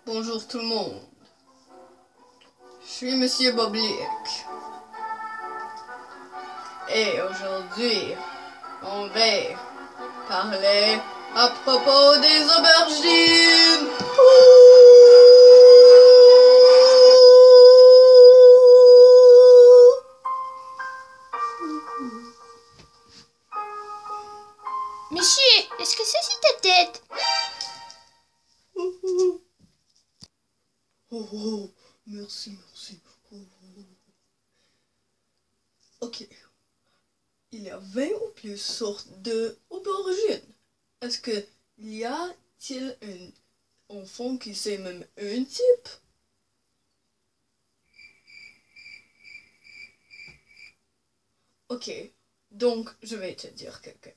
Bonjour tout le monde. Je suis Monsieur Boblick. Et aujourd'hui, on va parler à propos des aubergines. Monsieur, est-ce que c'est ta tête? Oh, merci. Ok. Il y a 20 ou plus sortes d'aubergines. Est-ce que y a-t-il un enfant qui sait même un type? Ok, donc je vais te dire quelqu'un.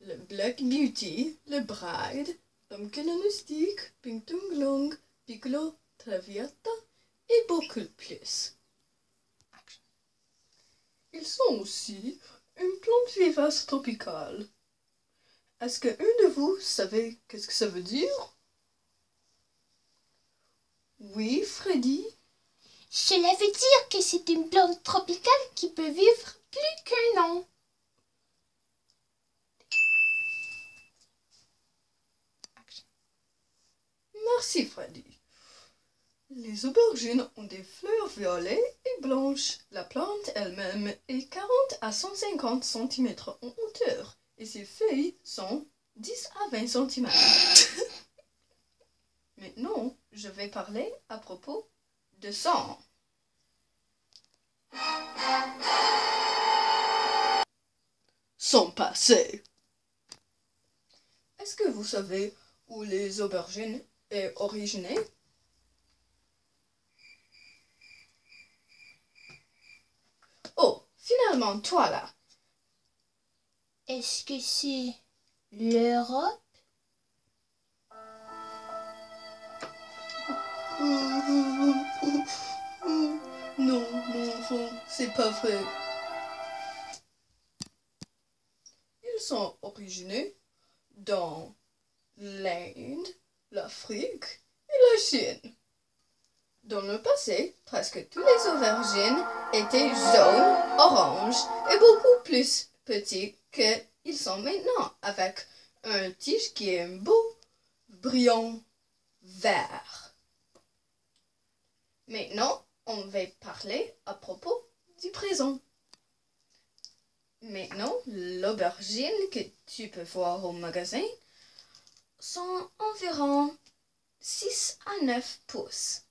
Le Black Beauty, le Bride, Pumpkin Mystique, Pink Tung Piccolo, Traviata et beaucoup plus. Ils sont aussi une plante vivace tropicale. Est-ce que un de vous savez qu'est-ce que ça veut dire? Oui, Freddy? Cela veut dire que c'est une plante tropicale qui peut vivre plus qu'un an. Merci, Freddy. Les aubergines ont des fleurs violettes et blanches. La plante elle-même est 40 à 150 cm en hauteur et ses feuilles sont 10 à 20 cm. Maintenant, je vais parler à propos de sang. Son passé. Est-ce que vous savez où les aubergines est originée? Oh, finalement, toi là. Est-ce que c'est l'Europe? Non, mon enfant, c'est pas vrai. Ils sont originés dans l'Inde, l'Afrique et la Chine. Dans le passé, presque tous les aubergines étaient jaunes, oranges et beaucoup plus petits qu'ils sont maintenant, avec un tige qui est un beau, brillant vert. Maintenant, on va parler à propos du présent. Maintenant, l'aubergine que tu peux voir au magasin sont environ 6 à 9 pouces.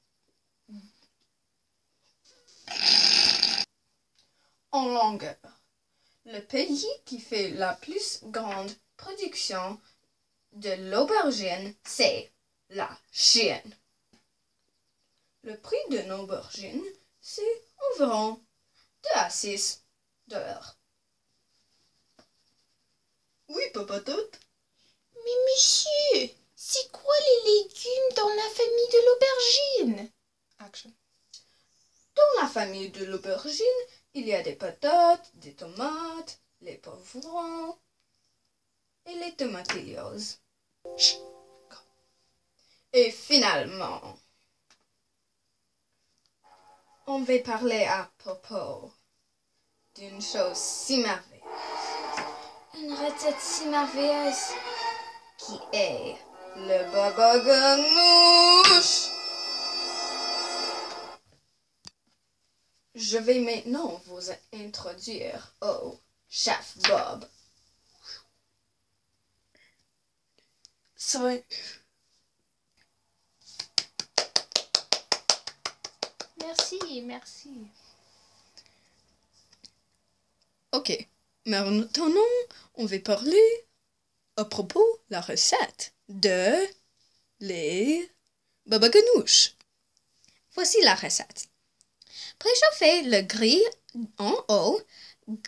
En longueur. Le pays qui fait la plus grande production de l'aubergine, c'est la Chine. Le prix d'une aubergine, c'est environ 2 à 6 $. Oui, papa tout. Mais monsieur, c'est quoi les légumes dans la famille de l'aubergine? Dans la famille de l'aubergine, il y a des patates, des tomates, les poivrons et les tomatillos. Et finalement, on va parler à propos d'une chose si merveilleuse. Une recette si merveilleuse qui est le baba ganoush. Je vais maintenant vous introduire au chef Bob. Ça va. Merci. Ok, maintenant on va parler à propos de la recette de les baba ganoush. Voici la recette. Préchauffez le grill en haut,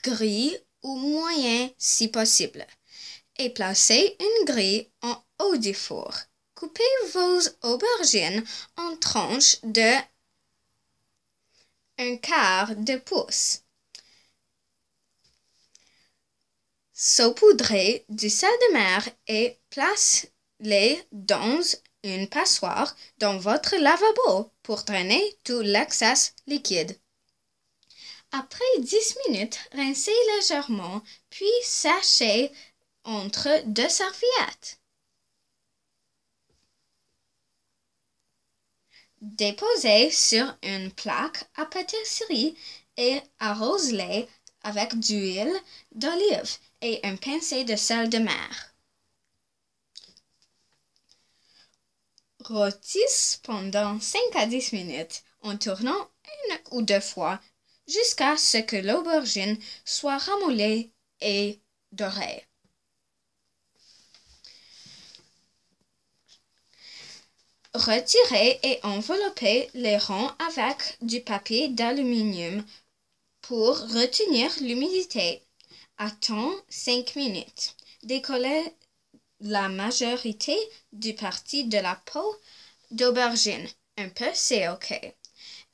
gris ou moyen si possible, et placez une grille en haut du four. Coupez vos aubergines en tranches de 1/4 de pouce. Saupoudrez du sel de mer et place-les dans une passoire dans votre lavabo pour drainer tout l'excès liquide. Après 10 minutes, rincez légèrement, puis séchez entre deux serviettes. Déposez sur une plaque à pâtisserie et arrosez-les avec d'huile d'olive et un pincé de sel de mer. Rôtissez pendant 5 à 10 minutes en tournant une ou deux fois jusqu'à ce que l'aubergine soit ramollie et dorée. Retirez et enveloppez les ronds avec du papier d'aluminium pour retenir l'humidité. Attends 5 minutes. Décollez la majorité du parti de la peau d'aubergine. Un peu, c'est OK.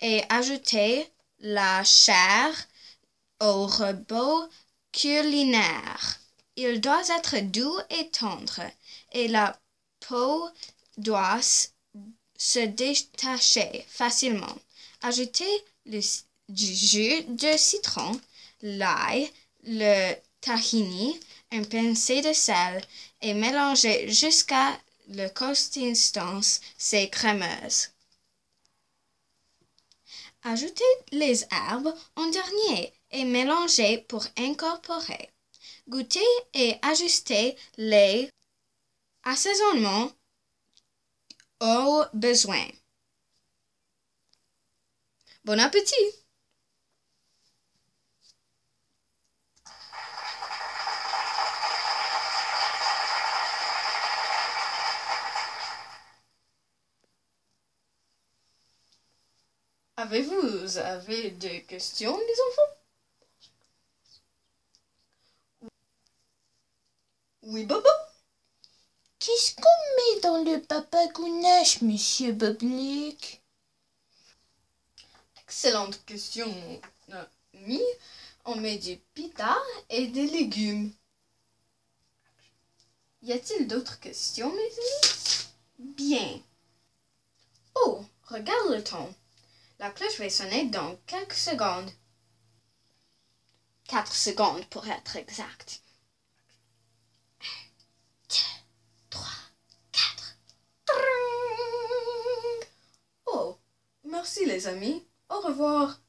Et ajoutez la chair au robot culinaire. Il doit être doux et tendre et la peau doit se détacher facilement. Ajoutez du jus de citron, l'ail, le tahini, un pincé de sel et mélangez jusqu'à la consistance c'est crémeuse. Ajoutez les herbes en dernier et mélangez pour incorporer. Goûtez et ajustez les assaisonnements au besoin. Bon appétit! Avez des questions, les enfants? Oui, Bobo? Qu'est-ce qu'on met dans le papagounache, monsieur Boblick? Excellente question, mon ami. On met du pita et des légumes. Y a-t-il d'autres questions, mes amis? Bien. Oh, regarde le temps. La cloche va sonner dans quelques secondes. 4 secondes pour être exact. 1, 2, 3, 4. Oh, merci les amis. Au revoir.